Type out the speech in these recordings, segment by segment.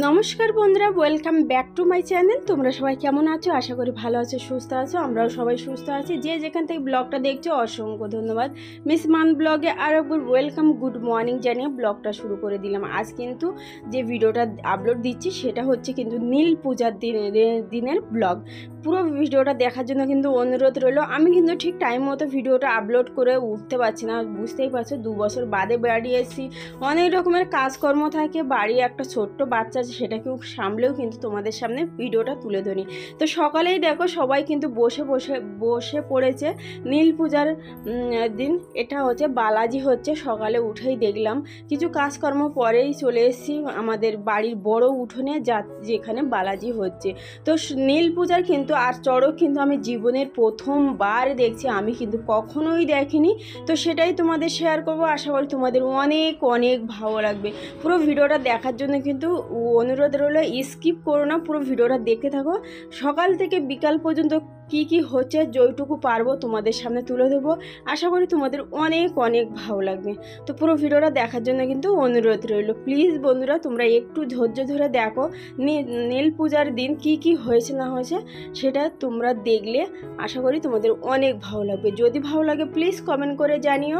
নমস্কার বন্ধুরা, welcome back to my channel. তোমরা সবাই কেমন আছো? আশা করি ভালো আছো, সুস্থ আছো। আমরাও সবাই সুস্থ আছি। যে যেখান থেকে ব্লগটা দেখছো অসংখ্য ধন্যবাদ। মিস মান ব্লগে আরও একবার ওয়েলকাম, গুড মর্নিং জানিয়ে ব্লগটা শুরু করে দিলাম। আজ কিন্তু যে ভিডিওটা আপলোড দিচ্ছি সেটা হচ্ছে কিন্তু নীল পূজার দিনের ব্লগ। পুরো ভিডিওটা দেখার জন্য কিন্তু অনুরোধ রইল। আমি কিন্তু ঠিক টাইম মতো ভিডিওটা আপলোড করে উঠতে পারছি না, বুঝতেই পারছো। 2 বছর বাদে বাড়ি এসেছি, অনেক রকমের কাজকর্ম থাকে, বাড়ি একটা ছোট্ট বাচ্চা আছে, সেটাকেও সামলেও কিন্তু তোমাদের সামনে ভিডিওটা তুলে ধরি। তো সকালেই দেখো সবাই কিন্তু বসে পড়েছে নীল পূজার দিন। এটা হচ্ছে বালাজি হচ্ছে। সকালে উঠেই দেখলাম কিছু কাজকর্ম পরেই চলে এসেছি আমাদের বাড়ির বড় উঠোনে, যেখানে বালাজি হচ্ছে। তো নীল পূজার কিন্তু আর চড়ক কিন্তু আমি জীবনের প্রথমবার দেখছি, আমি কিন্তু কখনোই দেখিনি। তো সেটাই তোমাদের শেয়ার করবো। আশা করি তোমাদের অনেক অনেক ভালো লাগবে। পুরো ভিডিওটা দেখার জন্য কিন্তু অনুরোধ রইল, স্কিপ করো না, পুরো ভিডিওটা দেখতে থাকো। সকাল থেকে বিকাল পর্যন্ত কি কি হচ্ছে যেটুকু পারবো তোমাদের সামনে তুলে দেবো। আশা করি তোমাদের অনেক অনেক ভালো লাগবে। তো পুরো ভিডিওটা দেখার জন্য কিন্তু অনুরোধ রইল। প্লিজ বন্ধুরা, তোমরা একটু ধৈর্য ধরে দেখো নীল পূজার দিন কি কি হয়েছে না হয়েছে সেটা তোমরা দেখলে আশা করি তোমাদের অনেক ভালো লাগবে। যদি ভালো লাগে প্লিজ কমেন্ট করে জানিও।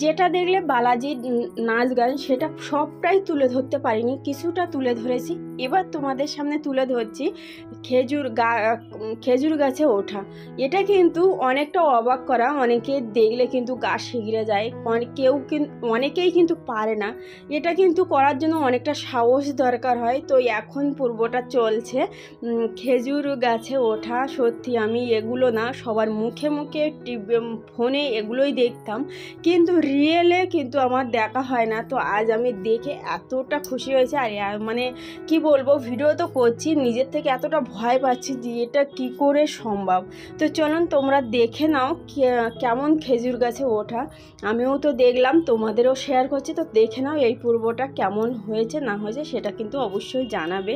যেটা দেখলে বালাজির নাচ গান সেটা সবটাই তুলে ধরতে পারিনি, কিছুটা তুলে ধরেছি। এবার তোমাদের সামনে তুলে ধরছি খেজুর গাছে ওঠা। এটা কিন্তু অনেকটা অবাক করা, অনেকে দেখলে কিন্তু গা শিগড়ে যায়, অনেকেই কিন্তু পারে না। এটা কিন্তু করার জন্য অনেকটা সাহস দরকার হয়। তো এখন পর্বটা চলছে খেজুর গাছে ওঠা। সত্যি আমি এগুলো না সবার মুখে মুখে ফোনে এগুলোই দেখতাম, কিন্তু রিয়েলে কিন্তু আমার দেখা হয় না। তো আজ আমি দেখে এতটা খুশি হয়েছে, আর মানে কি বলবো, ভিডিও তো করছি, নিজের থেকে এতটা ভয় পাচ্ছি যে এটা কি করে সম্ভব। তো চলুন তোমরা দেখে নাও কেমন খেজুর গাছে ওঠা। আমিও তো দেখলাম, তোমাদেরও শেয়ার করছি। তো দেখে নাও এই পর্বটা কেমন হয়েছে না হয়েছে সেটা কিন্তু অবশ্যই জানাবে।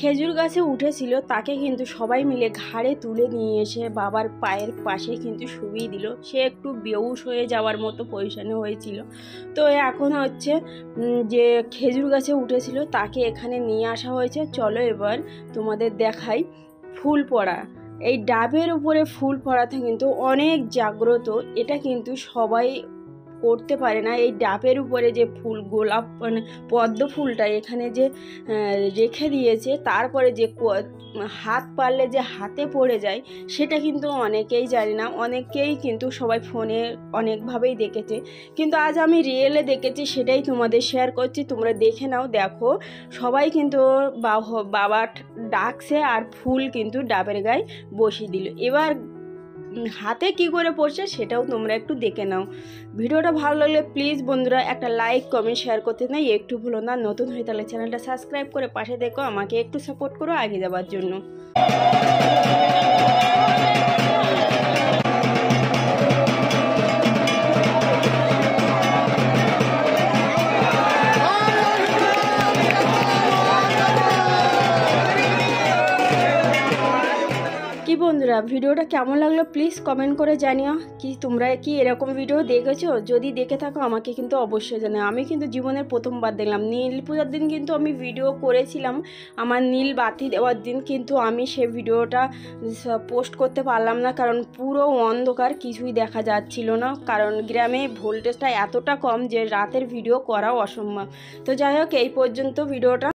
খেজুর গাছে উঠেছিল তাকে কিন্তু সবাই মিলে ঘাড়ে তুলে নিয়ে এসে বাবার পায়ের পাশে কিন্তু শুইয়ে দিল। সে একটু বেহুশ হয়ে যাওয়ার মতো পজিশনে হয়েছিল। তো এখন হচ্ছে যে খেজুর গাছে উঠেছিল তাকে এখানে নিয়ে আসা হয়েছে। চলো এবার তোমাদের দেখাই ফুল পড়া। এই ডাবের উপরে ফুল পড়াতে কিন্তু অনেক জাগ্রত, এটা কিন্তু সবাই করতে পারে না। এই ডাবের উপরে যে ফুল গোলাপ মানে পদ্ম ফুলটা এখানে যে রেখে দিয়েছে, তারপরে যে হাত পারলে যে হাতে পড়ে যায় সেটা কিন্তু অনেকেই জানে না। অনেকেই কিন্তু সবাই ফোনে অনেকভাবেই দেখেছে, কিন্তু আজ আমি রিয়েলে দেখেছি, সেটাই তোমাদের শেয়ার করছি। তোমরা দেখে নাও। দেখো সবাই কিন্তু বাবা ডাকছে আর ফুল কিন্তু ডাবের গায়ে বসিয়ে দিল। এবার হাতে কি করে পড়ছে সেটাও তোমরা একটু দেখে নাও। ভিডিওটা ভালো লাগলে প্লিজ বন্ধুরা একটা লাইক কমেন্ট শেয়ার করতে নাই একটু ভুলো না। নতুন হয়ে তাহলে চ্যানেলটা সাবস্ক্রাইব করে পাশে দেখো, আমাকে একটু সাপোর্ট করো আগে যাওয়ার জন্য। বন্ধুরা ভিডিওটা কেমন লাগলো প্লিজ কমেন্ট করে জানিও। কি তোমরা কি এরকম ভিডিও দেখেছো? যদি দেখে থাকো আমাকে কিন্তু অবশ্যই জানাও। আমি কিন্তু জীবনের প্রথমবার দেখলাম। নীল পূজার দিন কিন্তু আমি ভিডিও করেছিলাম, আমার নীল বাতি দেওয়ার দিন, কিন্তু আমি সে ভিডিওটা পোস্ট করতে পারলাম না, কারণ পুরো অন্ধকার, কিছুই দেখা যাচ্ছিল না। কারণ গ্রামে ভোল্টেজটা এতটা কম যে রাতের ভিডিও করাও অসম্ভব। তো যাই হোক, এই পর্যন্ত ভিডিওটা।